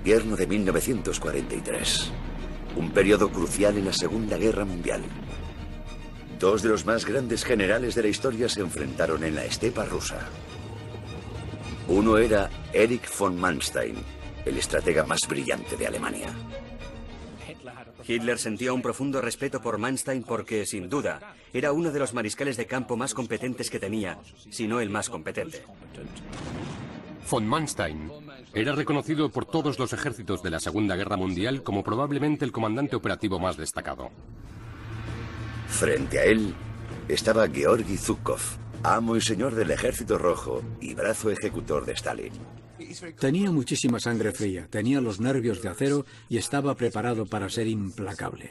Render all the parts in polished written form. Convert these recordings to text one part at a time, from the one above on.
invierno de 1943. Un periodo crucial en la Segunda Guerra Mundial. Dos de los más grandes generales de la historia se enfrentaron en la estepa rusa. Uno era Erich von Manstein, el estratega más brillante de Alemania. Hitler sentía un profundo respeto por Manstein porque, sin duda, era uno de los mariscales de campo más competentes que tenía, si no el más competente. Von Manstein era reconocido por todos los ejércitos de la Segunda Guerra Mundial como probablemente el comandante operativo más destacado. Frente a él estaba Georgi Zhukov, amo y señor del Ejército Rojo y brazo ejecutor de Stalin. Tenía muchísima sangre fría, tenía los nervios de acero y estaba preparado para ser implacable.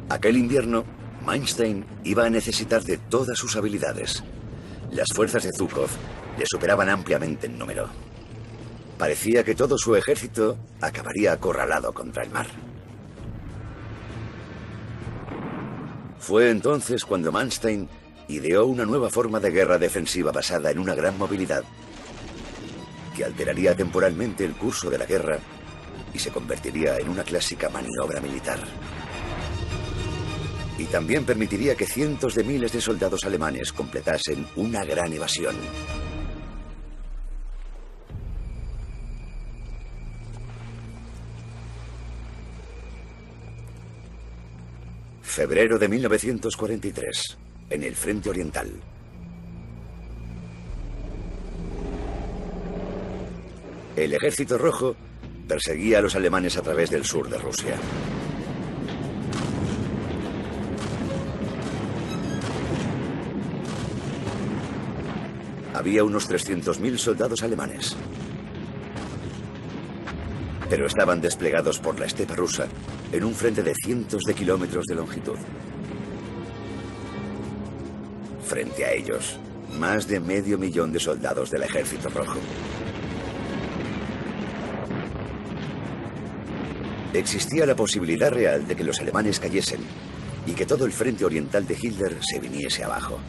Aquel invierno, Manstein iba a necesitar de todas sus habilidades. Las fuerzas de Zhukov le superaban ampliamente en número. Parecía que todo su ejército acabaría acorralado contra el mar. Fue entonces cuando Manstein ideó una nueva forma de guerra defensiva basada en una gran movilidad que alteraría temporalmente el curso de la guerra y se convertiría en una clásica maniobra militar. Y también permitiría que cientos de miles de soldados alemanes completasen una gran evasión. Febrero de 1943, en el Frente Oriental. El Ejército Rojo perseguía a los alemanes a través del sur de Rusia. Había unos 300.000 soldados alemanes, pero estaban desplegados por la estepa rusa en un frente de cientos de kilómetros de longitud. Frente a ellos, más de 500.000 de soldados del Ejército Rojo. Existía la posibilidad real de que los alemanes cayesen y que todo el frente oriental de Hitler se viniese abajo.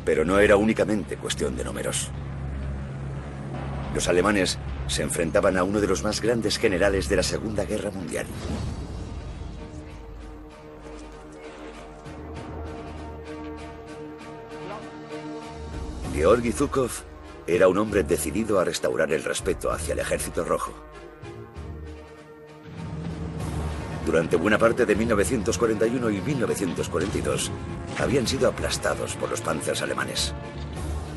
Pero no era únicamente cuestión de números. Los alemanes se enfrentaban a uno de los más grandes generales de la Segunda Guerra Mundial. Georgi Zhukov era un hombre decidido a restaurar el respeto hacia el Ejército Rojo. Durante buena parte de 1941 y 1942, habían sido aplastados por los panzers alemanes.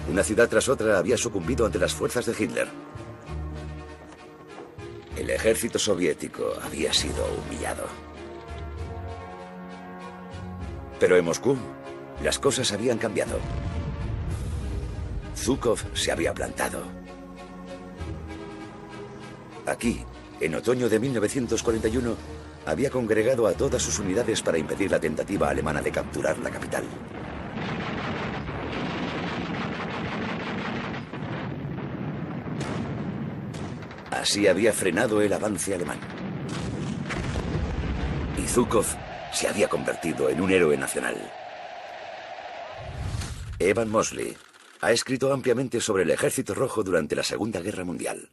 Una ciudad tras otra había sucumbido ante las fuerzas de Hitler. El ejército soviético había sido humillado. Pero en Moscú, las cosas habían cambiado. Zhukov se había plantado. Aquí, en otoño de 1941, había congregado a todas sus unidades para impedir la tentativa alemana de capturar la capital. Así había frenado el avance alemán. Y Zhukov se había convertido en un héroe nacional. Evan Mosley ha escrito ampliamente sobre el Ejército Rojo durante la Segunda Guerra Mundial.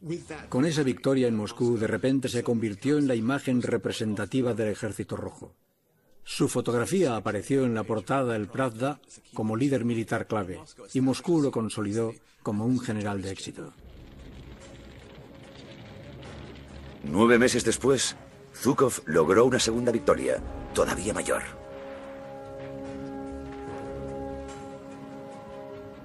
Con esa victoria en Moscú, de repente se convirtió en la imagen representativa del Ejército Rojo. Su fotografía apareció en la portada del Pravda como líder militar clave, y Moscú lo consolidó como un general de éxito. 9 meses después, Zhukov logró una segunda victoria, todavía mayor.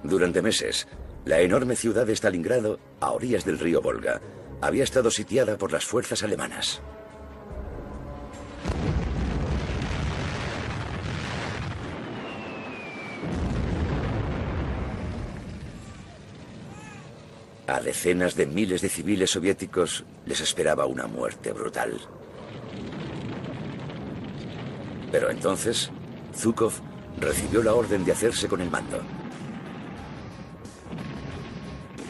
Durante meses, la enorme ciudad de Stalingrado, a orillas del río Volga, había estado sitiada por las fuerzas alemanas. A decenas de miles de civiles soviéticos les esperaba una muerte brutal. Pero entonces, Zhukov recibió la orden de hacerse con el mando.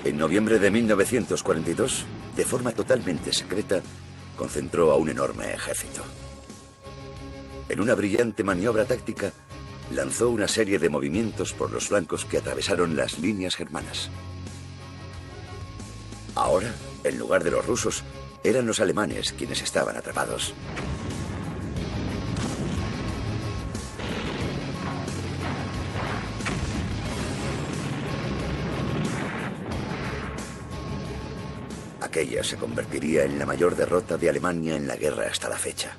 En noviembre de 1942, de forma totalmente secreta, concentró a un enorme ejército. En una brillante maniobra táctica, lanzó una serie de movimientos por los flancos que atravesaron las líneas germanas. Ahora, en lugar de los rusos, eran los alemanes quienes estaban atrapados. Aquella se convertiría en la mayor derrota de Alemania en la guerra hasta la fecha.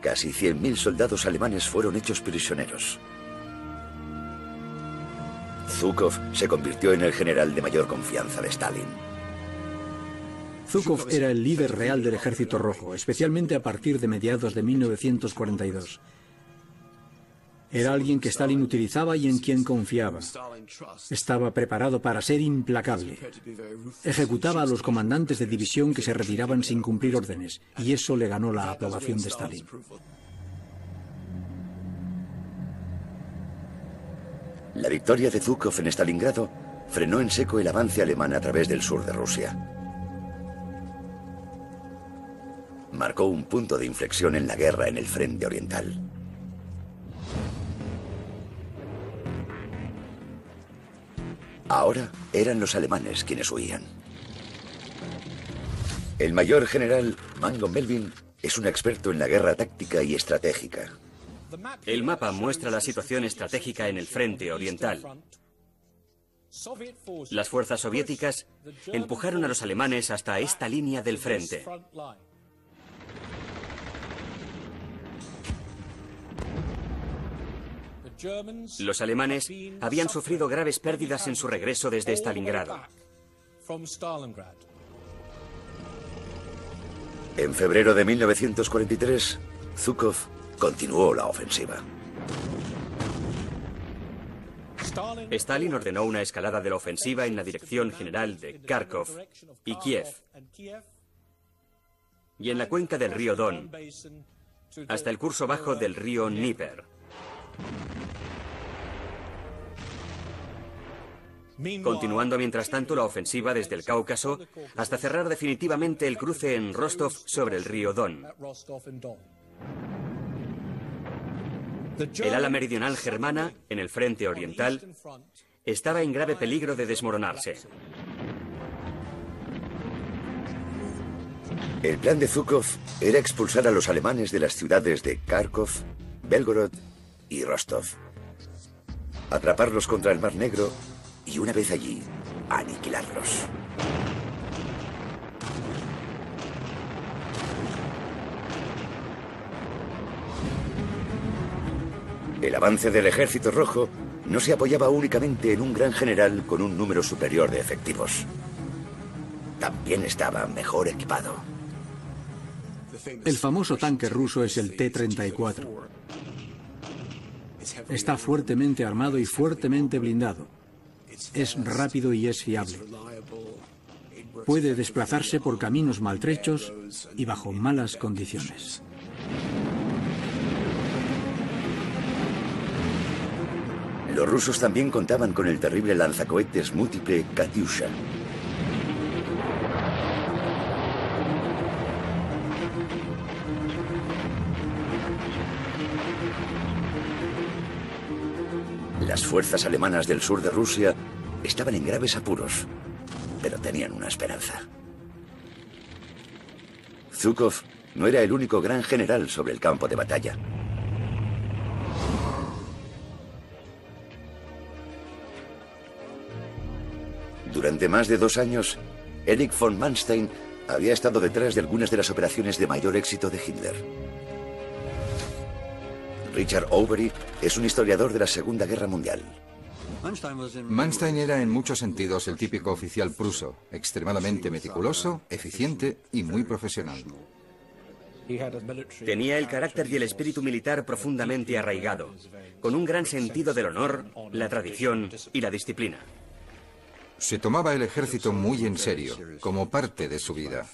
Casi 100.000 soldados alemanes fueron hechos prisioneros. Zhukov se convirtió en el general de mayor confianza de Stalin. Zhukov era el líder real del Ejército Rojo, especialmente a partir de mediados de 1942. Era alguien que Stalin utilizaba y en quien confiaba. Estaba preparado para ser implacable. Ejecutaba a los comandantes de división que se retiraban sin cumplir órdenes, y eso le ganó la aprobación de Stalin. La victoria de Zhukov en Stalingrado frenó en seco el avance alemán a través del sur de Rusia. Marcó un punto de inflexión en la guerra en el frente oriental. Ahora eran los alemanes quienes huían. El mayor general Mango Melvin es un experto en la guerra táctica y estratégica. El mapa muestra la situación estratégica en el frente oriental. Las fuerzas soviéticas empujaron a los alemanes hasta esta línea del frente. Los alemanes habían sufrido graves pérdidas en su regreso desde Stalingrado. En febrero de 1943, Zhukov continuó la ofensiva. Stalin ordenó una escalada de la ofensiva en la dirección general de Kharkov y Kiev, y en la cuenca del río Don, hasta el curso bajo del río Dnieper. Continuando mientras tanto la ofensiva desde el Cáucaso hasta cerrar definitivamente el cruce en Rostov sobre el río Don. El ala meridional germana, en el frente oriental, estaba en grave peligro de desmoronarse. El plan de Zhukov era expulsar a los alemanes de las ciudades de Kharkov, Belgorod y Rostov, atraparlos contra el Mar Negro y una vez allí, aniquilarlos. El avance del Ejército Rojo no se apoyaba únicamente en un gran general con un número superior de efectivos. También estaba mejor equipado. El famoso tanque ruso es el T-34. Está fuertemente armado y fuertemente blindado. Es rápido y es fiable. Puede desplazarse por caminos maltrechos y bajo malas condiciones. Los rusos también contaban con el terrible lanzacohetes múltiple Katyusha. Las fuerzas alemanas del sur de Rusia estaban en graves apuros, pero tenían una esperanza. Zhukov no era el único gran general sobre el campo de batalla. Durante más de 2 años, Erich von Manstein había estado detrás de algunas de las operaciones de mayor éxito de Hitler. Richard Overy es un historiador de la Segunda Guerra Mundial. Manstein era en muchos sentidos el típico oficial pruso, extremadamente meticuloso, eficiente y muy profesional. Tenía el carácter y el espíritu militar profundamente arraigado, con un gran sentido del honor, la tradición y la disciplina. Se tomaba el ejército muy en serio, como parte de su vida.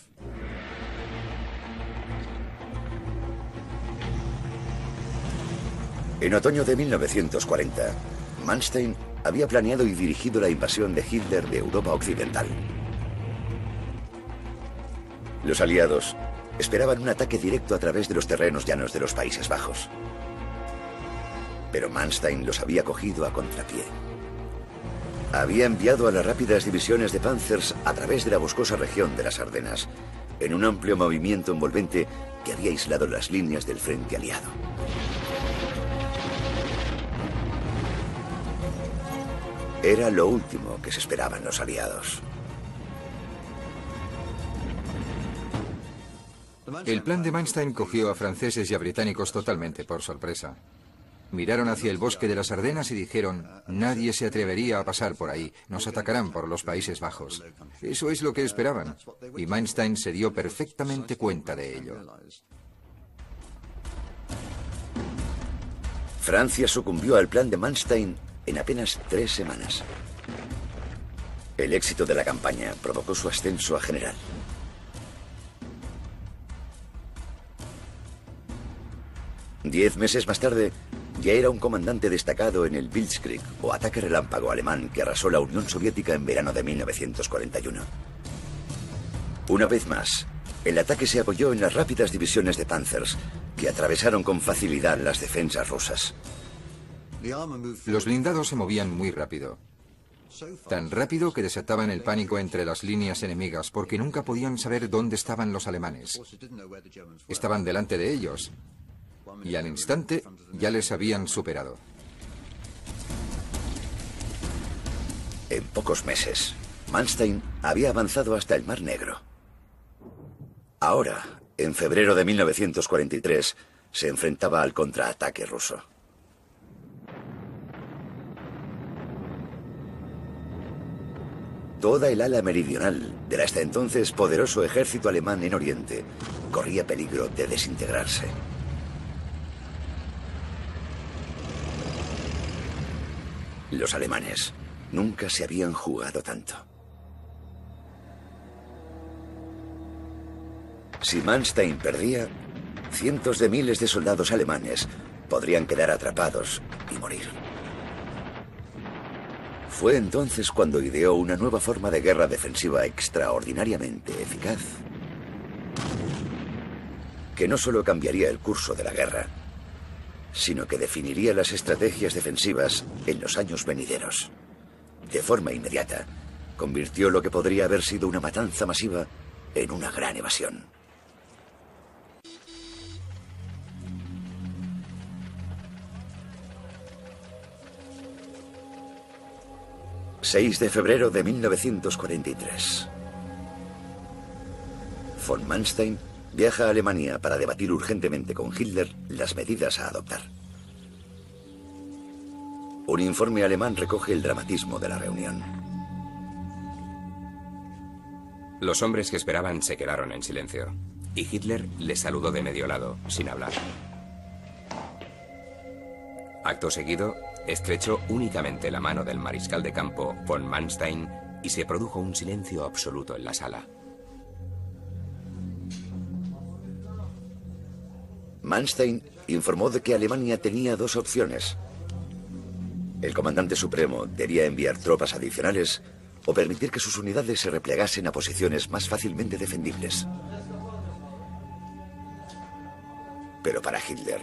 En otoño de 1940, Manstein había planeado y dirigido la invasión de Hitler de Europa Occidental. Los aliados esperaban un ataque directo a través de los terrenos llanos de los Países Bajos. Pero Manstein los había cogido a contrapié. había enviado a las rápidas divisiones de Panzers a través de la boscosa región de las Ardenas, en un amplio movimiento envolvente que había aislado las líneas del frente aliado. Era lo último que se esperaban los aliados. El plan de Manstein cogió a franceses y a británicos totalmente por sorpresa. Miraron hacia el bosque de las Ardenas y dijeron: nadie se atrevería a pasar por ahí, nos atacarán por los Países Bajos. Eso es lo que esperaban, y Manstein se dio perfectamente cuenta de ello. Francia sucumbió al plan de Manstein en apenas 3 semanas. El éxito de la campaña provocó su ascenso a general. Diez meses más tarde, ya era un comandante destacado en el Blitzkrieg, o ataque relámpago alemán que arrasó la Unión Soviética en verano de 1941. Una vez más, el ataque se apoyó en las rápidas divisiones de Panzers, que atravesaron con facilidad las defensas rusas. Los blindados se movían muy rápido. Tan rápido que desataban el pánico entre las líneas enemigas porque nunca podían saber dónde estaban los alemanes. Estaban delante de ellos y al instante ya les habían superado. En pocos meses, Manstein había avanzado hasta el Mar Negro. Ahora, en febrero de 1943, se enfrentaba al contraataque ruso. Toda el ala meridional del hasta entonces poderoso ejército alemán en Oriente corría peligro de desintegrarse. Los alemanes nunca se habían jugado tanto. Si Manstein perdía, cientos de miles de soldados alemanes podrían quedar atrapados y morir. Fue entonces cuando ideó una nueva forma de guerra defensiva extraordinariamente eficaz, que no solo cambiaría el curso de la guerra, sino que definiría las estrategias defensivas en los años venideros. De forma inmediata, convirtió lo que podría haber sido una matanza masiva en una gran evasión. ...6 de febrero de 1943. Von Manstein viaja a Alemania para debatir urgentemente con Hitler las medidas a adoptar. Un informe alemán recoge el dramatismo de la reunión. Los hombres que esperaban se quedaron en silencio, y Hitler les saludó de medio lado, sin hablar. Acto seguido, estrechó únicamente la mano del mariscal de campo, von Manstein, y se produjo un silencio absoluto en la sala. Manstein informó de que Alemania tenía dos opciones. El comandante supremo debía enviar tropas adicionales o permitir que sus unidades se replegasen a posiciones más fácilmente defendibles. Pero para Hitler,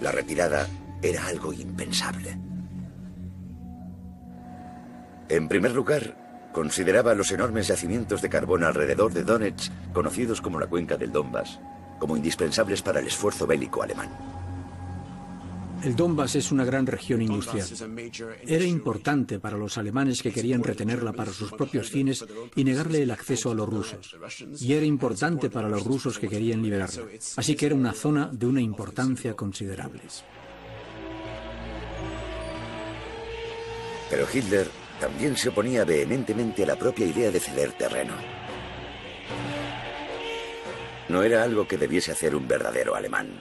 la retirada era algo impensable. En primer lugar, consideraba los enormes yacimientos de carbón alrededor de Donetsk, conocidos como la cuenca del Donbass, como indispensables para el esfuerzo bélico alemán. El Donbass es una gran región industrial. Era importante para los alemanes que querían retenerla para sus propios fines y negarle el acceso a los rusos. Y era importante para los rusos que querían liberarla. Así que era una zona de una importancia considerable. Pero Hitler también se oponía vehementemente a la propia idea de ceder terreno. No era algo que debiese hacer un verdadero alemán.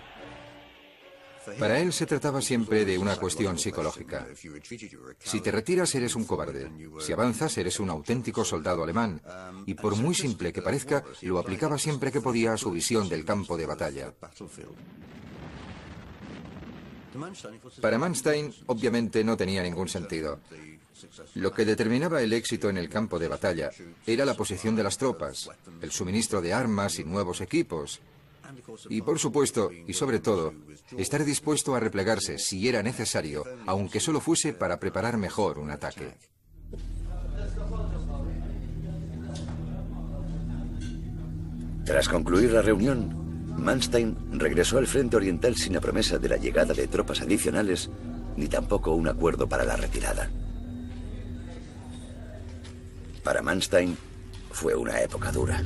Para él se trataba siempre de una cuestión psicológica. Si te retiras eres un cobarde, si avanzas eres un auténtico soldado alemán, y por muy simple que parezca, lo aplicaba siempre que podía a su visión del campo de batalla. Para Manstein, obviamente, no tenía ningún sentido. Lo que determinaba el éxito en el campo de batalla era la posición de las tropas, el suministro de armas y nuevos equipos. Y por supuesto, y sobre todo, estar dispuesto a replegarse si era necesario, aunque solo fuese para preparar mejor un ataque. Tras concluir la reunión, Manstein regresó al frente oriental sin la promesa de la llegada de tropas adicionales, ni tampoco un acuerdo para la retirada. Para Manstein fue una época dura.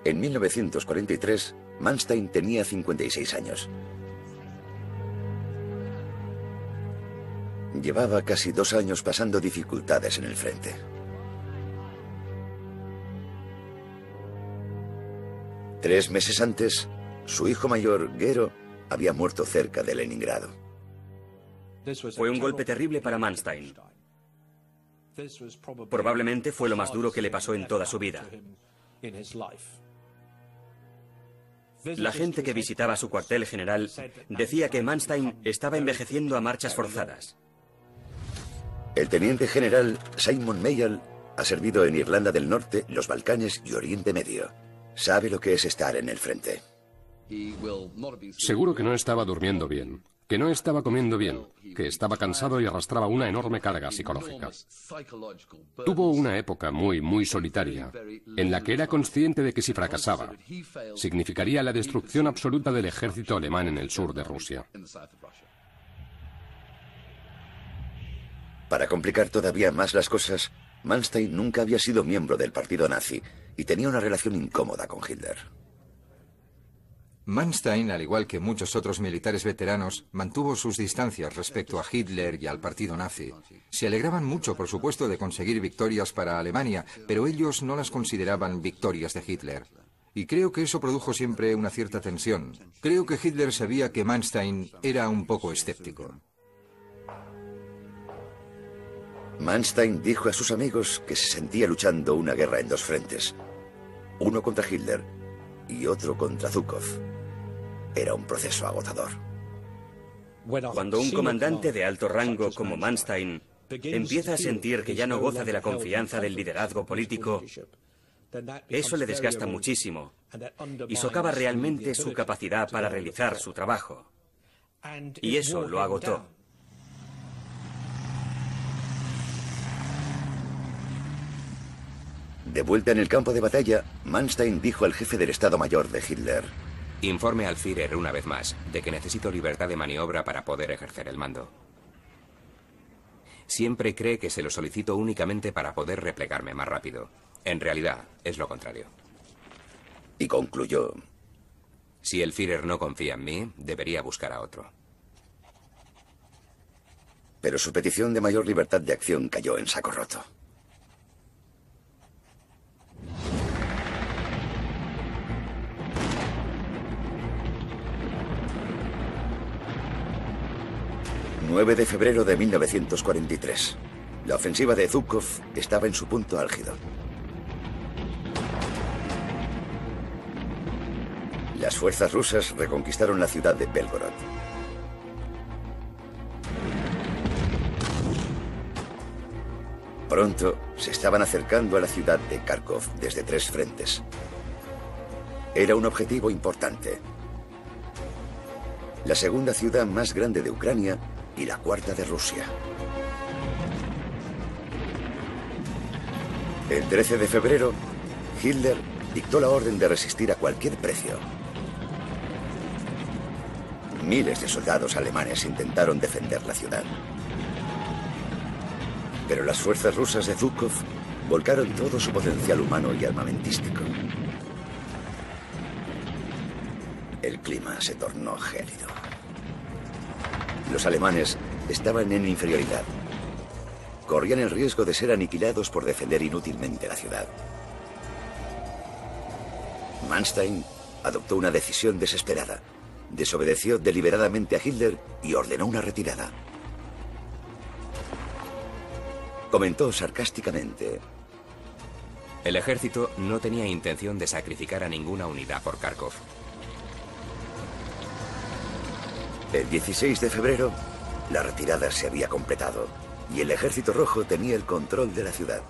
En 1943, Manstein tenía 56 años. Llevaba casi 2 años pasando dificultades en el frente. Tres meses antes, su hijo mayor, Gero, había muerto cerca de Leningrado. Fue un golpe terrible para Manstein. Probablemente fue lo más duro que le pasó en toda su vida. La gente que visitaba su cuartel general decía que Manstein estaba envejeciendo a marchas forzadas. El teniente general Simon Mayall ha servido en Irlanda del Norte, los Balcanes y Oriente Medio. Sabe lo que es estar en el frente. Seguro que no estaba durmiendo bien, que no estaba comiendo bien, que estaba cansado y arrastraba una enorme carga psicológica. Tuvo una época muy solitaria, en la que era consciente de que si fracasaba, significaría la destrucción absoluta del ejército alemán en el sur de Rusia. Para complicar todavía más las cosas, Manstein nunca había sido miembro del partido nazi y tenía una relación incómoda con Hitler. Manstein, al igual que muchos otros militares veteranos, mantuvo sus distancias respecto a Hitler y al partido nazi. Se alegraban mucho, por supuesto, de conseguir victorias para Alemania, pero ellos no las consideraban victorias de Hitler. Y creo que eso produjo siempre una cierta tensión. Creo que Hitler sabía que Manstein era un poco escéptico. Manstein dijo a sus amigos que se sentía luchando una guerra en 2 frentes. Uno contra Hitler y otro contra Zhukov. Era un proceso agotador. Cuando un comandante de alto rango como Manstein empieza a sentir que ya no goza de la confianza del liderazgo político, eso le desgasta muchísimo y socava realmente su capacidad para realizar su trabajo. Y eso lo agotó. De vuelta en el campo de batalla, Manstein dijo al jefe del Estado Mayor de Hitler: Informe al Führer una vez más de que necesito libertad de maniobra para poder ejercer el mando. Siempre cree que se lo solicito únicamente para poder replegarme más rápido. En realidad, es lo contrario. Y concluyó: Si el Führer no confía en mí, debería buscar a otro. Pero su petición de mayor libertad de acción cayó en saco roto. El 9 de febrero de 1943. La ofensiva de Zhukov estaba en su punto álgido. Las fuerzas rusas reconquistaron la ciudad de Belgorod. Pronto se estaban acercando a la ciudad de Kharkov desde 3 frentes. Era un objetivo importante. La segunda ciudad más grande de Ucrania y la 4ª de Rusia. El 13 de febrero, Hitler dictó la orden de resistir a cualquier precio. Miles de soldados alemanes intentaron defender la ciudad. Pero las fuerzas rusas de Zhukov volcaron todo su potencial humano y armamentístico. El clima se tornó gélido. Los alemanes estaban en inferioridad. Corrían el riesgo de ser aniquilados por defender inútilmente la ciudad. Manstein adoptó una decisión desesperada. Desobedeció deliberadamente a Hitler y ordenó una retirada. Comentó sarcásticamente: El ejército no tenía intención de sacrificar a ninguna unidad por Kharkov. El 16 de febrero, la retirada se había completado y el Ejército Rojo tenía el control de la ciudad.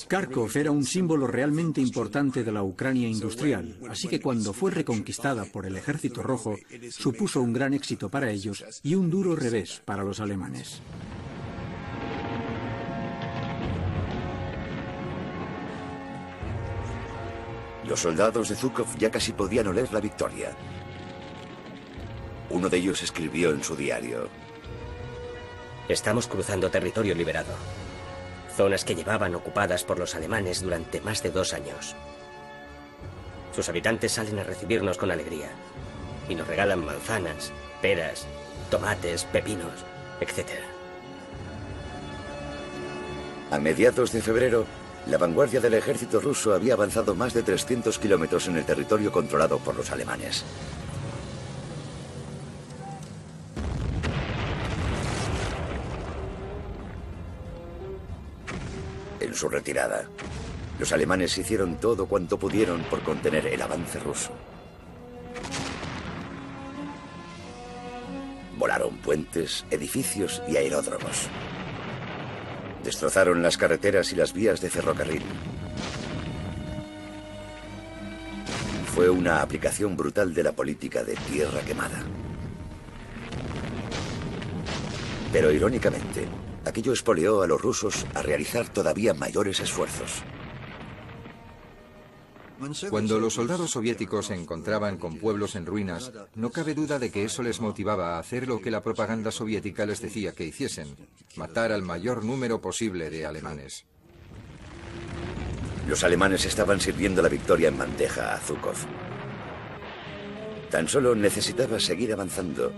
Kharkov era un símbolo realmente importante de la Ucrania industrial, así que cuando fue reconquistada por el Ejército Rojo, supuso un gran éxito para ellos y un duro revés para los alemanes. Los soldados de Zhukov ya casi podían oler la victoria. Uno de ellos escribió en su diario: estamos cruzando territorio liberado. Zonas que llevaban ocupadas por los alemanes durante más de 2 años. Sus habitantes salen a recibirnos con alegría y nos regalan manzanas, peras, tomates, pepinos, etc. A mediados de febrero, la vanguardia del ejército ruso había avanzado más de 300 kilómetros en el territorio controlado por los alemanes. En su retirada, los alemanes hicieron todo cuanto pudieron por contener el avance ruso. Volaron puentes, edificios y aeródromos. Destrozaron las carreteras y las vías de ferrocarril. Fue una aplicación brutal de la política de tierra quemada. Pero irónicamente, aquello expolió a los rusos a realizar todavía mayores esfuerzos. Cuando los soldados soviéticos se encontraban con pueblos en ruinas, no cabe duda de que eso les motivaba a hacer lo que la propaganda soviética les decía que hiciesen: matar al mayor número posible de alemanes. Los alemanes estaban sirviendo la victoria en bandeja a Zhukov. Tan solo necesitaba seguir avanzando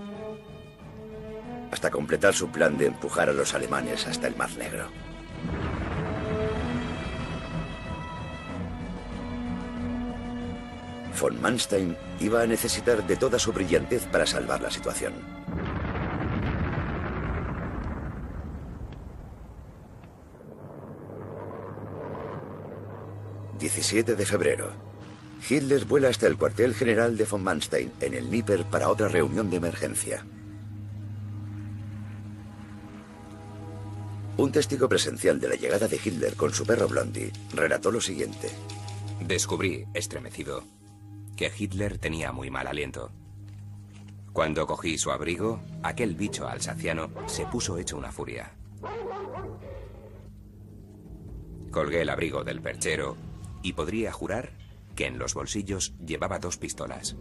hasta completar su plan de empujar a los alemanes hasta el Mar Negro. Von Manstein iba a necesitar de toda su brillantez para salvar la situación. ...17 de febrero... Hitler vuela hasta el cuartel general de von Manstein, en el Dnieper, para otra reunión de emergencia. Un testigo presencial de la llegada de Hitler con su perro Blondie relató lo siguiente: descubrí, estremecido, que Hitler tenía muy mal aliento. Cuando cogí su abrigo, aquel bicho alsaciano se puso hecho una furia. Colgué el abrigo del perchero y podría jurar que en los bolsillos llevaba 2 pistolas.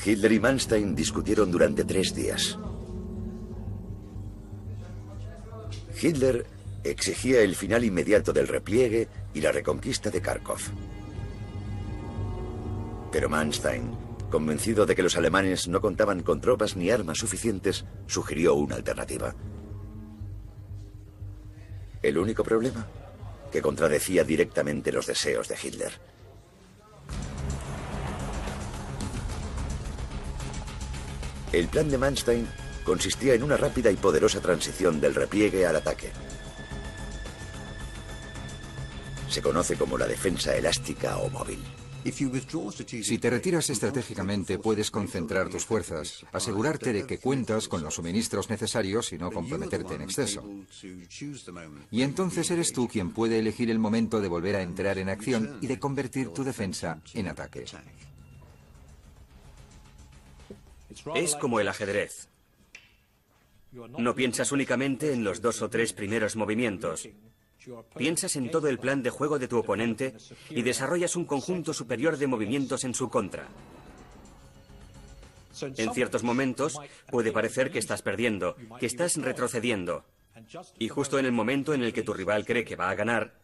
Hitler y Manstein discutieron durante 3 días. Hitler exigía el final inmediato del repliegue y la reconquista de Kharkov. Pero Manstein, convencido de que los alemanes no contaban con tropas ni armas suficientes, sugirió una alternativa. El único problema, que contradecía directamente los deseos de Hitler. El plan de Manstein consistía en una rápida y poderosa transición del repliegue al ataque. Se conoce como la defensa elástica o móvil. Si te retiras estratégicamente, puedes concentrar tus fuerzas, asegurarte de que cuentas con los suministros necesarios y no comprometerte en exceso. Y entonces eres tú quien puede elegir el momento de volver a entrar en acción y de convertir tu defensa en ataque. Es como el ajedrez. No piensas únicamente en los 2 o 3 primeros movimientos. Piensas en todo el plan de juego de tu oponente y desarrollas un conjunto superior de movimientos en su contra. En ciertos momentos puede parecer que estás perdiendo, que estás retrocediendo. Y justo en el momento en el que tu rival cree que va a ganar,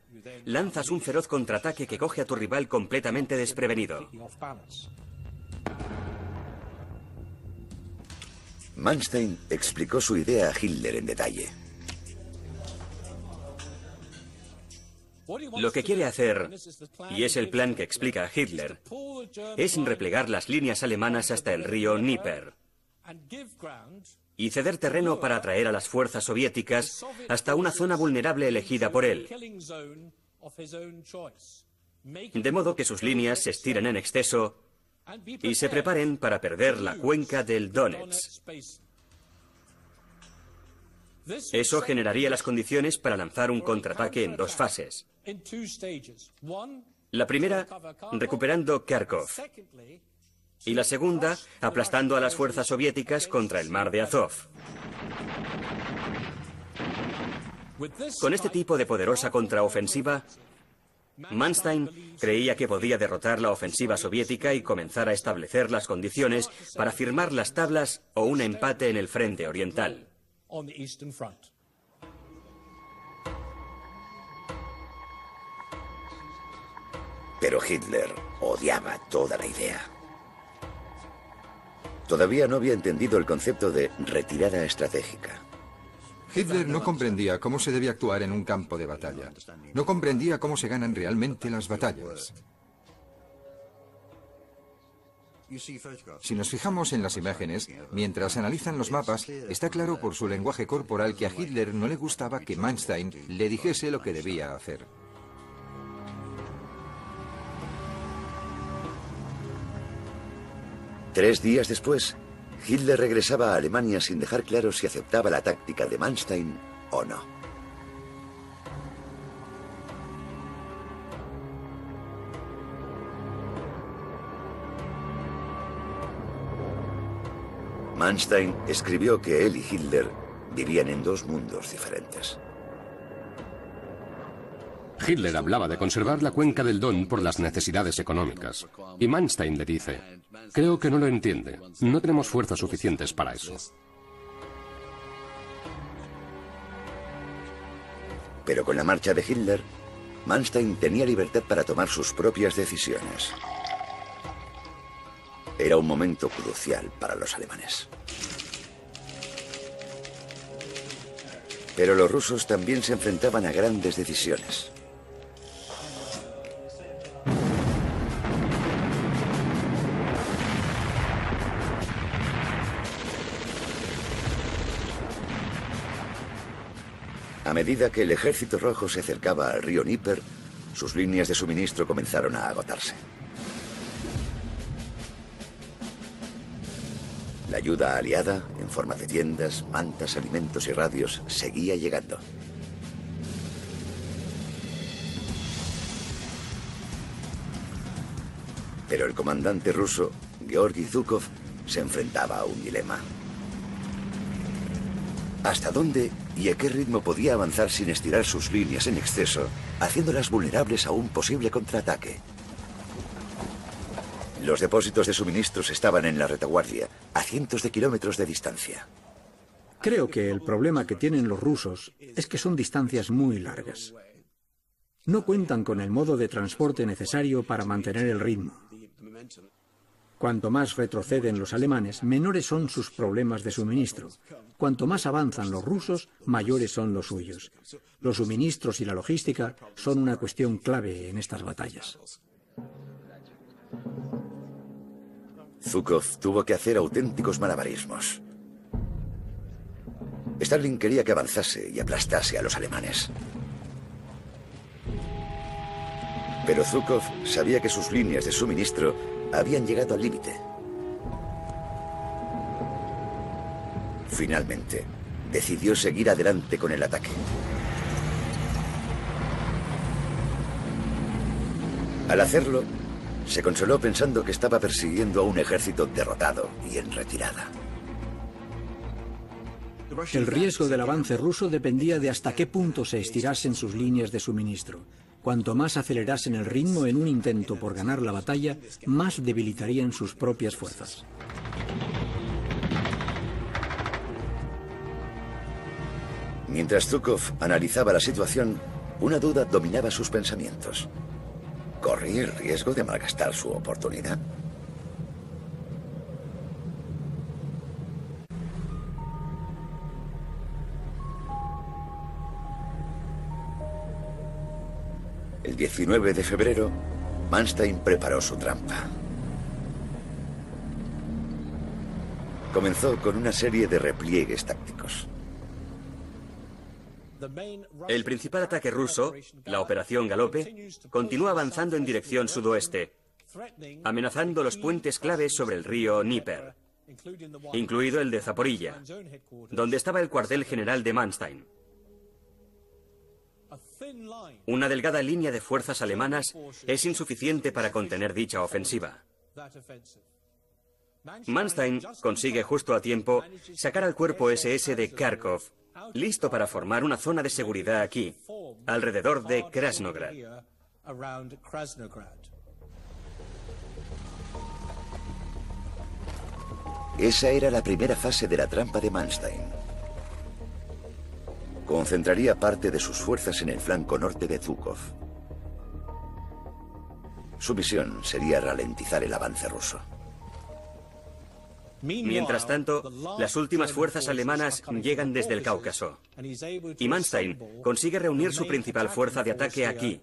lanzas un feroz contraataque que coge a tu rival completamente desprevenido. Manstein explicó su idea a Hitler en detalle. Lo que quiere hacer, y es el plan que explica Hitler, es replegar las líneas alemanas hasta el río Dnieper y ceder terreno para atraer a las fuerzas soviéticas hasta una zona vulnerable elegida por él, de modo que sus líneas se estiren en exceso y se preparen para perder la cuenca del Donetsk. Eso generaría las condiciones para lanzar un contraataque en 2 fases. La primera, recuperando Kharkov. Y la segunda, aplastando a las fuerzas soviéticas contra el mar de Azov. Con este tipo de poderosa contraofensiva, Manstein creía que podía derrotar la ofensiva soviética y comenzar a establecer las condiciones para firmar las tablas o un empate en el frente oriental. Pero Hitler odiaba toda la idea. Todavía no había entendido el concepto de retirada estratégica. Hitler no comprendía cómo se debe actuar en un campo de batalla. No comprendía cómo se ganan realmente las batallas. Si nos fijamos en las imágenes, mientras analizan los mapas, está claro por su lenguaje corporal que a Hitler no le gustaba que Manstein le dijese lo que debía hacer. Tres días después, Hitler regresaba a Alemania sin dejar claro si aceptaba la táctica de Manstein o no. Manstein escribió que él y Hitler vivían en dos mundos diferentes. Hitler hablaba de conservar la cuenca del Don por las necesidades económicas. Y Manstein le dice, creo que no lo entiende. No tenemos fuerzas suficientes para eso. Pero con la marcha de Hitler, Manstein tenía libertad para tomar sus propias decisiones. Era un momento crucial para los alemanes. Pero los rusos también se enfrentaban a grandes decisiones. A medida que el Ejército Rojo se acercaba al río Dnieper, sus líneas de suministro comenzaron a agotarse. La ayuda aliada, en forma de tiendas, mantas, alimentos y radios, seguía llegando. Pero el comandante ruso, Georgi Zhukov, se enfrentaba a un dilema. ¿Hasta dónde y a qué ritmo podía avanzar sin estirar sus líneas en exceso, haciéndolas vulnerables a un posible contraataque? Los depósitos de suministros estaban en la retaguardia, a cientos de kilómetros de distancia. Creo que el problema que tienen los rusos es que son distancias muy largas. No cuentan con el modo de transporte necesario para mantener el ritmo. Cuanto más retroceden los alemanes, menores son sus problemas de suministro. Cuanto más avanzan los rusos, mayores son los suyos. Los suministros y la logística son una cuestión clave en estas batallas. Zhukov tuvo que hacer auténticos malabarismos. Stalin quería que avanzase y aplastase a los alemanes. Pero Zhukov sabía que sus líneas de suministro habían llegado al límite. Finalmente, decidió seguir adelante con el ataque. Al hacerlo, se consoló pensando que estaba persiguiendo a un ejército derrotado y en retirada. El riesgo del avance ruso dependía de hasta qué punto se estirasen sus líneas de suministro. Cuanto más acelerasen el ritmo en un intento por ganar la batalla, más debilitarían sus propias fuerzas. Mientras Zhukov analizaba la situación, una duda dominaba sus pensamientos. ¿Corría el riesgo de malgastar su oportunidad? El 19 de febrero, Manstein preparó su trampa. Comenzó con una serie de repliegues tácticos. El principal ataque ruso, la Operación Galope, continúa avanzando en dirección sudoeste, amenazando los puentes claves sobre el río Dnieper, incluido el de Zaporilla, donde estaba el cuartel general de Manstein. Una delgada línea de fuerzas alemanas es insuficiente para contener dicha ofensiva. Manstein consigue justo a tiempo sacar al cuerpo SS de Kharkov listo para formar una zona de seguridad aquí, alrededor de Krasnograd. Esa era la primera fase de la trampa de Manstein. Concentraría parte de sus fuerzas en el flanco norte de Zhukov. Su misión sería ralentizar el avance ruso. Mientras tanto, las últimas fuerzas alemanas llegan desde el Cáucaso, y Manstein consigue reunir su principal fuerza de ataque aquí,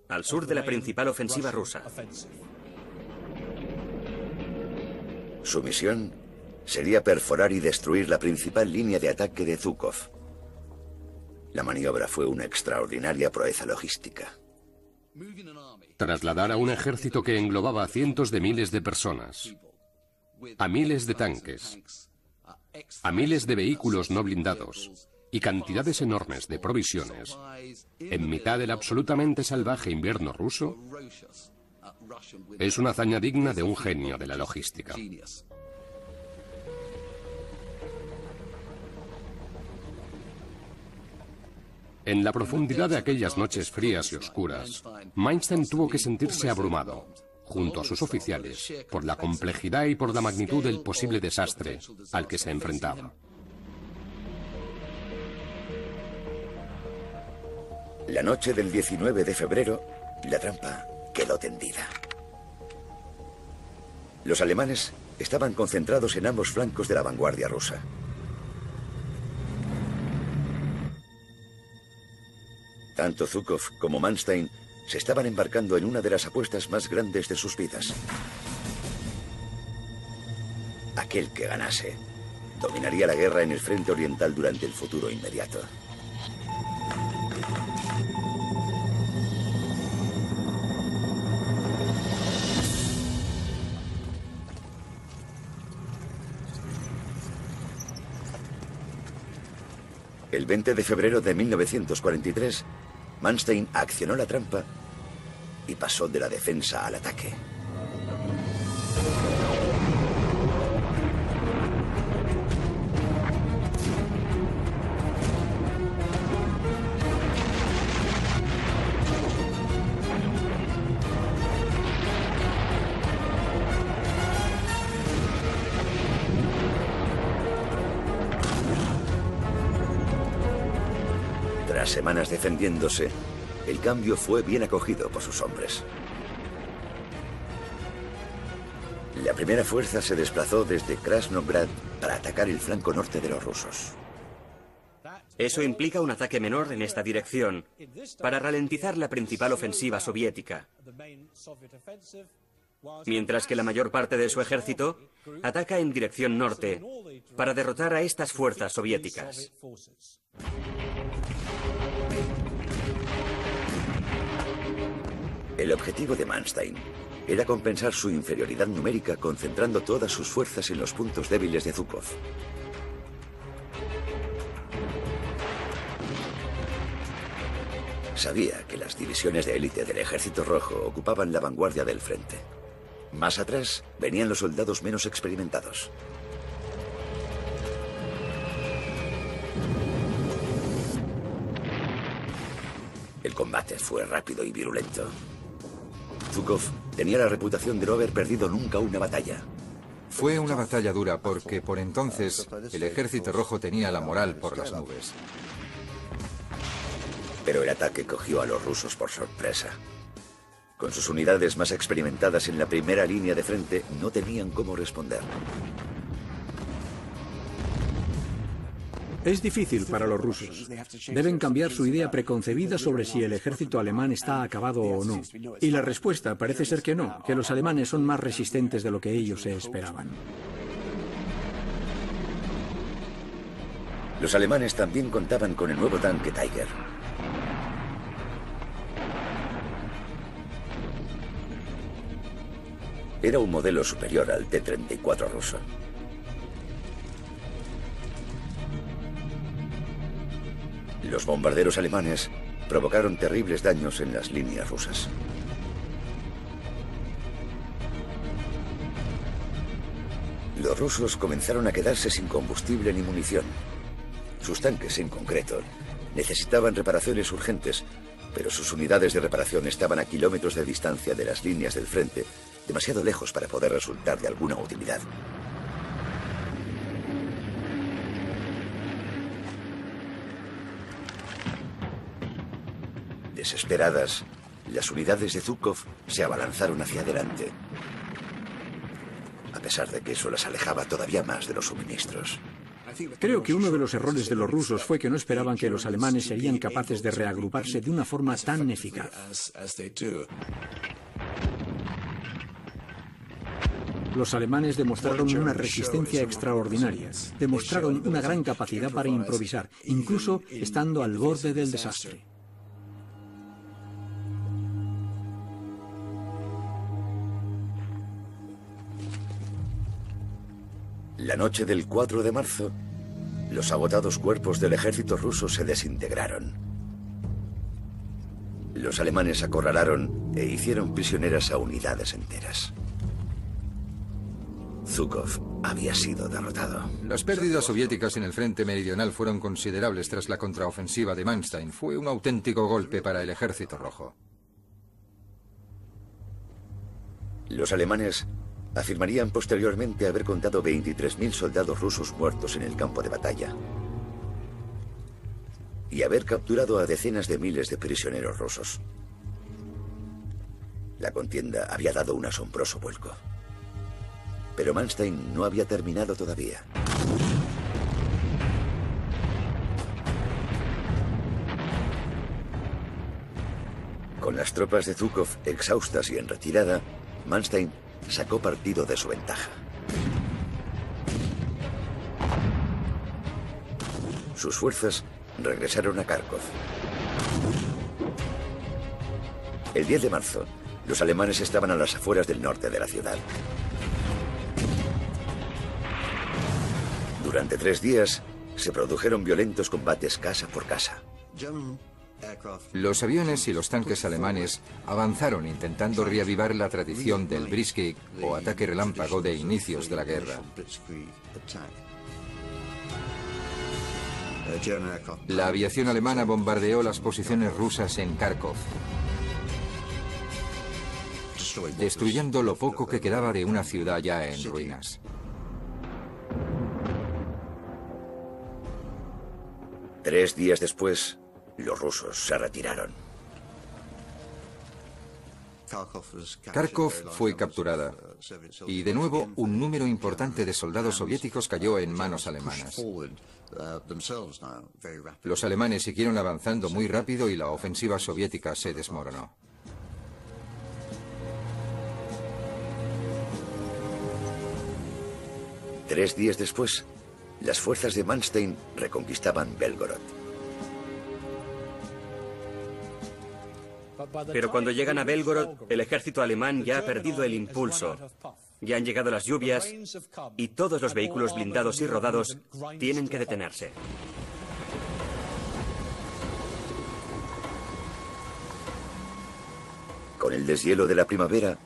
al sur de la principal ofensiva rusa. Su misión sería perforar y destruir la principal línea de ataque de Zhukov. La maniobra fue una extraordinaria proeza logística. Trasladar a un ejército que englobaba a cientos de miles de personas, a miles de tanques, a miles de vehículos no blindados y cantidades enormes de provisiones, en mitad del absolutamente salvaje invierno ruso, es una hazaña digna de un genio de la logística. En la profundidad de aquellas noches frías y oscuras, Manstein tuvo que sentirse abrumado, junto a sus oficiales, por la complejidad y por la magnitud del posible desastre al que se enfrentaba. La noche del 19 de febrero, la trampa quedó tendida. Los alemanes estaban concentrados en ambos flancos de la vanguardia rusa. Tanto Zhukov como Manstein se estaban embarcando en una de las apuestas más grandes de sus vidas. Aquel que ganase dominaría la guerra en el frente oriental durante el futuro inmediato. El 20 de febrero de 1943, Manstein accionó la trampa y pasó de la defensa al ataque. Tras semanas defendiéndose, el cambio fue bien acogido por sus hombres. La primera fuerza se desplazó desde Krasnograd para atacar el flanco norte de los rusos. Eso implica un ataque menor en esta dirección, para ralentizar la principal ofensiva soviética, mientras que la mayor parte de su ejército ataca en dirección norte, para derrotar a estas fuerzas soviéticas. El objetivo de Manstein era compensar su inferioridad numérica concentrando todas sus fuerzas en los puntos débiles de Zhukov. Sabía que las divisiones de élite del Ejército Rojo ocupaban la vanguardia del frente. Más atrás venían los soldados menos experimentados. El combate fue rápido y virulento. Zhukov tenía la reputación de no haber perdido nunca una batalla. Fue una batalla dura porque por entonces el Ejército Rojo tenía la moral por las nubes. Pero el ataque cogió a los rusos por sorpresa. Con sus unidades más experimentadas en la primera línea de frente, no tenían cómo responder. Es difícil para los rusos. Deben cambiar su idea preconcebida sobre si el ejército alemán está acabado o no. Y la respuesta parece ser que no, que los alemanes son más resistentes de lo que ellos se esperaban. Los alemanes también contaban con el nuevo tanque Tiger. Era un modelo superior al T-34 ruso. Los bombarderos alemanes provocaron terribles daños en las líneas rusas. Los rusos comenzaron a quedarse sin combustible ni munición. Sus tanques, en concreto, necesitaban reparaciones urgentes, pero sus unidades de reparación estaban a kilómetros de distancia de las líneas del frente, demasiado lejos para poder resultar de alguna utilidad. Desesperadas, las unidades de Zhukov se abalanzaron hacia adelante, a pesar de que eso las alejaba todavía más de los suministros. Creo que uno de los errores de los rusos fue que no esperaban que los alemanes serían capaces de reagruparse de una forma tan eficaz. Los alemanes demostraron una resistencia extraordinaria, demostraron una gran capacidad para improvisar, incluso estando al borde del desastre. La noche del 4 de marzo, los agotados cuerpos del ejército ruso se desintegraron. Los alemanes acorralaron e hicieron prisioneras a unidades enteras. Zhukov había sido derrotado. Las pérdidas soviéticas en el frente meridional fueron considerables tras la contraofensiva de Manstein. Fue un auténtico golpe para el ejército rojo. Los alemanes afirmarían posteriormente haber contado 23.000 soldados rusos muertos en el campo de batalla y haber capturado a decenas de miles de prisioneros rusos. La contienda había dado un asombroso vuelco. Pero Manstein no había terminado todavía. Con las tropas de Zhukov exhaustas y en retirada, Manstein sacó partido de su ventaja. Sus fuerzas regresaron a Kharkov. El 10 de marzo, los alemanes estaban a las afueras del norte de la ciudad. Durante 3 días, se produjeron violentos combates casa por casa. Los aviones y los tanques alemanes avanzaron intentando reavivar la tradición del Blitzkrieg o ataque relámpago de inicios de la guerra. La aviación alemana bombardeó las posiciones rusas en Kharkov, destruyendo lo poco que quedaba de una ciudad ya en ruinas. Tres días después, los rusos se retiraron. Kharkov fue capturada y de nuevo un número importante de soldados soviéticos cayó en manos alemanas. Los alemanes siguieron avanzando muy rápido y la ofensiva soviética se desmoronó. Tres días después, las fuerzas de Manstein reconquistaban Belgorod. Pero cuando llegan a Belgorod, el ejército alemán ya ha perdido el impulso. Ya han llegado las lluvias y todos los vehículos blindados y rodados tienen que detenerse. Con el deshielo de la primavera,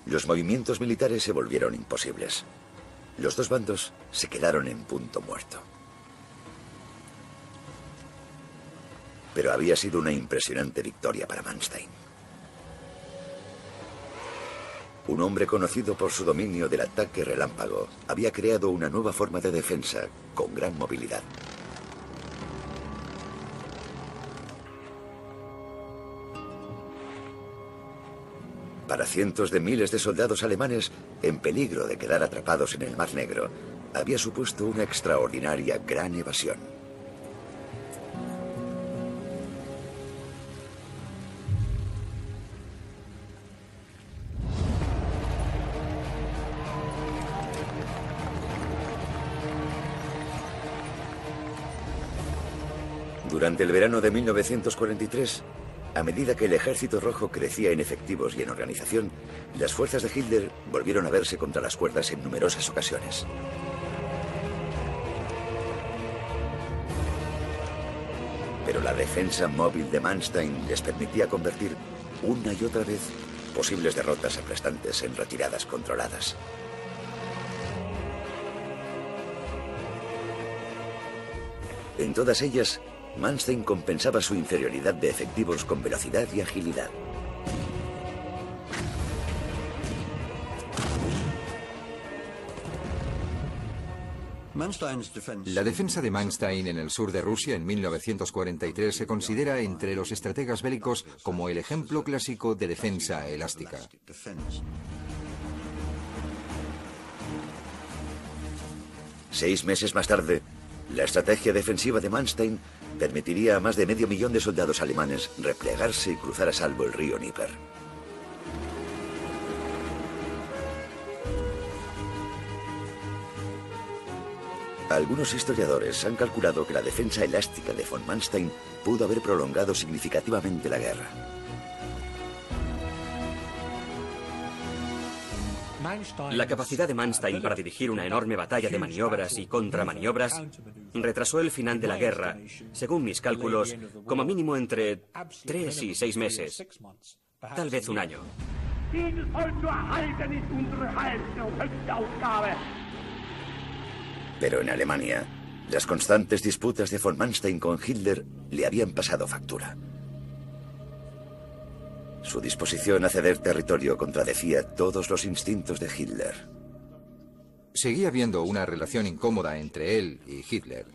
los movimientos militares se volvieron imposibles. Los dos bandos se quedaron en punto muerto. Pero había sido una impresionante victoria para Manstein. Un hombre conocido por su dominio del ataque relámpago había creado una nueva forma de defensa con gran movilidad. Para cientos de miles de soldados alemanes en peligro de quedar atrapados en el Mar Negro, había supuesto una extraordinaria gran evasión. Durante el verano de 1943, a medida que el ejército rojo crecía en efectivos y en organización, las fuerzas de Hitler volvieron a verse contra las cuerdas en numerosas ocasiones. Pero la defensa móvil de Manstein les permitía convertir una y otra vez posibles derrotas aplastantes en retiradas controladas. En todas ellas, Manstein compensaba su inferioridad de efectivos con velocidad y agilidad. La defensa de Manstein en el sur de Rusia en 1943 se considera entre los estrategas bélicos como el ejemplo clásico de defensa elástica. Seis meses más tarde, la estrategia defensiva de Manstein permitiría a más de 500.000 de soldados alemanes replegarse y cruzar a salvo el río Dnieper. Algunos historiadores han calculado que la defensa elástica de von Manstein pudo haber prolongado significativamente la guerra. La capacidad de Manstein para dirigir una enorme batalla de maniobras y contramaniobras retrasó el final de la guerra, según mis cálculos, como mínimo entre 3 y 6 meses, tal vez un año. Pero en Alemania, las constantes disputas de von Manstein con Hitler le habían pasado factura. Su disposición a ceder territorio contradecía todos los instintos de Hitler. Seguía habiendo una relación incómoda entre él y Hitler.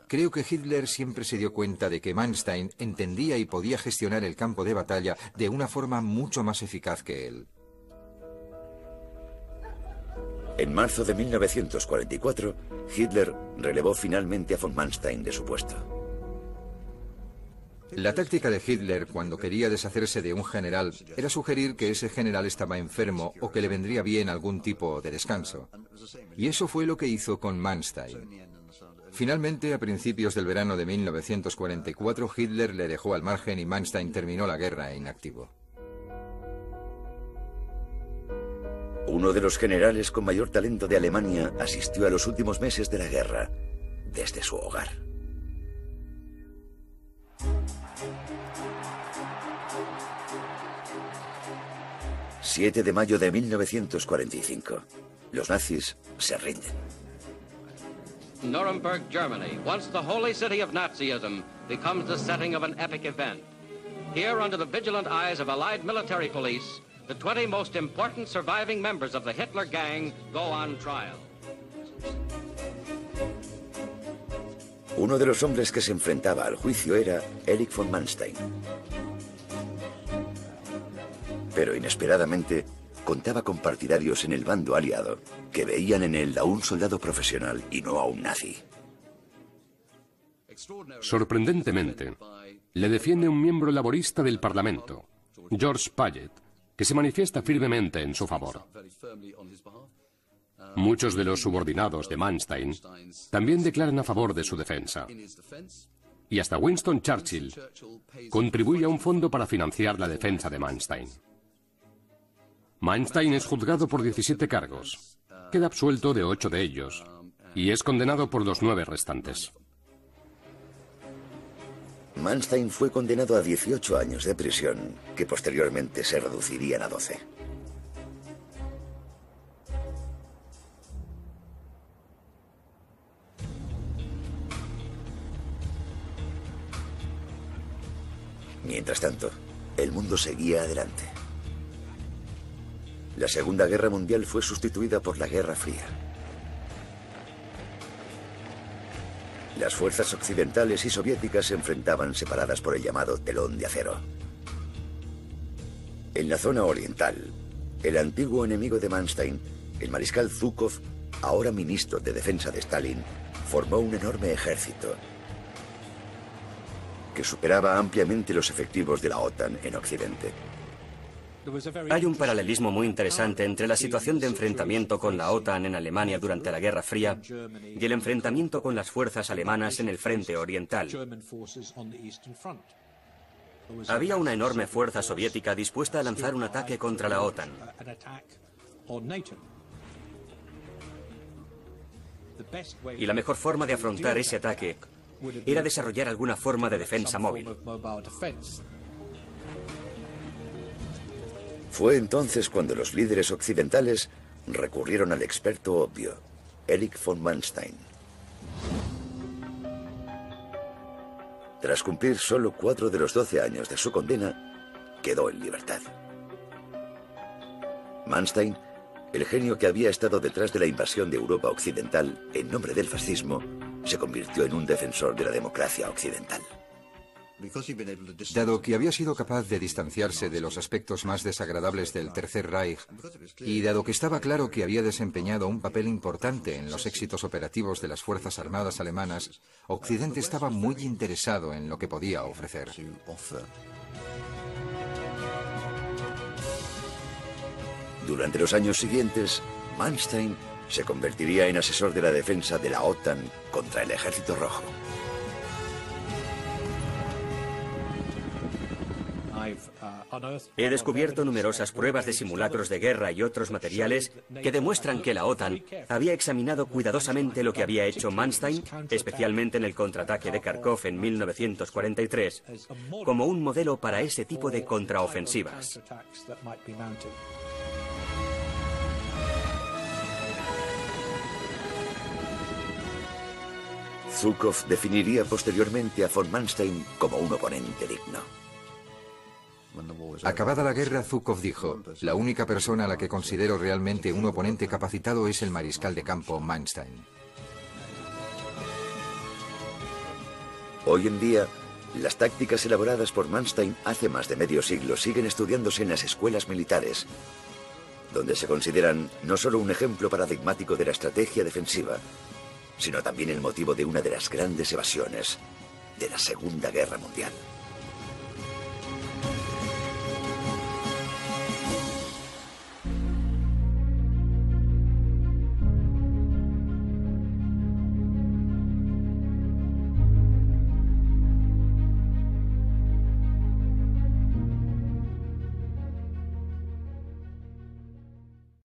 Creo que Hitler siempre se dio cuenta de que Manstein entendía y podía gestionar el campo de batalla de una forma mucho más eficaz que él. En marzo de 1944, Hitler relevó finalmente a von Manstein de su puesto. La táctica de Hitler cuando quería deshacerse de un general era sugerir que ese general estaba enfermo o que le vendría bien algún tipo de descanso. Y eso fue lo que hizo con Manstein. Finalmente, a principios del verano de 1944, Hitler le dejó al margen y Manstein terminó la guerra inactivo. Uno de los generales con mayor talento de Alemania asistió a los últimos meses de la guerra, desde su hogar. ...7 de mayo de 1945. Los nazis se rinden. Nuremberg, Germany, once the holy city of Nazism, becomes the setting of an epic event. Here, under the vigilant eyes of Allied military police, the 20 most important surviving members of the Hitler gang go on trial. Uno de los hombres que se enfrentaba al juicio era Erich von Manstein. Pero inesperadamente contaba con partidarios en el bando aliado que veían en él a un soldado profesional y no a un nazi. Sorprendentemente, le defiende un miembro laborista del Parlamento, George Paget, que se manifiesta firmemente en su favor. Muchos de los subordinados de Manstein también declaran a favor de su defensa. Y hasta Winston Churchill contribuye a un fondo para financiar la defensa de Manstein. Manstein es juzgado por 17 cargos, queda absuelto de 8 de ellos y es condenado por los 9 restantes. Manstein fue condenado a 18 años de prisión, que posteriormente se reducirían a 12. Mientras tanto, el mundo seguía adelante. La Segunda Guerra Mundial fue sustituida por la Guerra Fría. Las fuerzas occidentales y soviéticas se enfrentaban separadas por el llamado telón de acero. En la zona oriental, el antiguo enemigo de Manstein, el mariscal Zhukov, ahora ministro de Defensa de Stalin, formó un enorme ejército que superaba ampliamente los efectivos de la OTAN en Occidente. Hay un paralelismo muy interesante entre la situación de enfrentamiento con la OTAN en Alemania durante la Guerra Fría y el enfrentamiento con las fuerzas alemanas en el frente oriental. Había una enorme fuerza soviética dispuesta a lanzar un ataque contra la OTAN. Y la mejor forma de afrontar ese ataque era desarrollar alguna forma de defensa móvil. Fue entonces cuando los líderes occidentales recurrieron al experto obvio, Erich von Manstein. Tras cumplir solo 4 de los 12 años de su condena, quedó en libertad. Manstein, el genio que había estado detrás de la invasión de Europa Occidental en nombre del fascismo, se convirtió en un defensor de la democracia occidental. Dado que había sido capaz de distanciarse de los aspectos más desagradables del Tercer Reich, y dado que estaba claro que había desempeñado un papel importante en los éxitos operativos de las Fuerzas Armadas alemanas, Occidente estaba muy interesado en lo que podía ofrecer. Durante los años siguientes, Manstein se convertiría en asesor de la defensa de la OTAN contra el Ejército Rojo. He descubierto numerosas pruebas de simulacros de guerra y otros materiales que demuestran que la OTAN había examinado cuidadosamente lo que había hecho Manstein, especialmente en el contraataque de Kharkov en 1943, como un modelo para ese tipo de contraofensivas. Zhukov definiría posteriormente a von Manstein como un oponente digno. Acabada la guerra, Zhukov dijo: la única persona a la que considero realmente un oponente capacitado es el mariscal de campo Manstein. Hoy en día, las tácticas elaboradas por Manstein hace más de medio siglo siguen estudiándose en las escuelas militares, donde se consideran no solo un ejemplo paradigmático de la estrategia defensiva, sino también el motivo de una de las grandes evasiones de la Segunda Guerra Mundial.